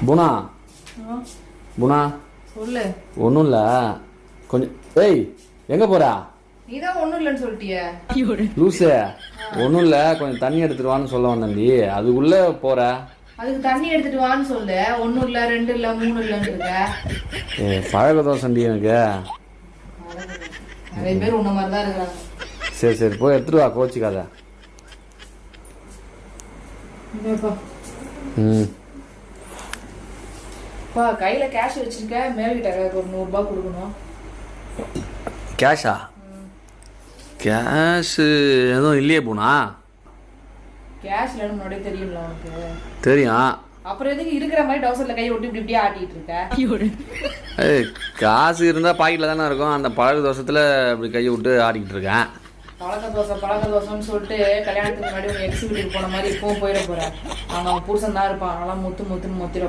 Buna Buna சொல்லு. ஒன்றும் இல்லை, கொஞ்சம் ஏய் எங்கே போகிறா? நீதான் ஒன்றும் இல்லைன்னு சொல்லிட்டிய லூசு. ஒன்றும் இல்லை, கொஞ்சம் தண்ணி எடுத்துட்டு வான்னு சொல்ல வந்தேன்டி, அதுக்குள்ளே போகிற. அதுக்கு தண்ணி எடுத்துட்டு வான்னு சொல்லு. ஒன்றும் இல்லை, 2 இல்லை, 3 இல்லைன்னு இருக்க. பழக தோசைண்டி எனக்கு. நிறைய பேர் உன்ன மாதிரி தான் இருக்கிறாங்க. சரி சரி போய் எடுத்துட்டு வா, கோச்சிக்காத. ம் பா கையில கேஷ் வச்சிருக்க, மேல்கிட்ட ஒரு 100 ரூபாய் கொடுக்கணும். கேஷா? கேஷு எதுவும் இல்லையே போனா. கேஷ் இல்லைன்னு முன்னாடியே தெரியும்ல உனக்கு. தெரியும். அப்புறம் எதுக்கு இருக்கிற மாதிரி டவுசர்ல கையை விட்டு இப்படி இப்படியே ஆட்டிட்டு இருக்க? ஏய் காசு இருந்தால் பாக்கெட்டில் தானே இருக்கும், அந்த பழக தோசத்தில் அப்படி கையை விட்டு ஆடிக்கிட்டு இருக்கேன். பழக்க தோசைன்னு சொல்லிட்டு கல்யாணத்துக்கு முன்னாடி ஒரு எக்ஸிபியூட்டிவ் போன மாதிரி இப்பவும் போயிட போறேன். அவன் புருஷன் தான் இருப்பான், அதெல்லாம் முத்துன்னு மொத்திர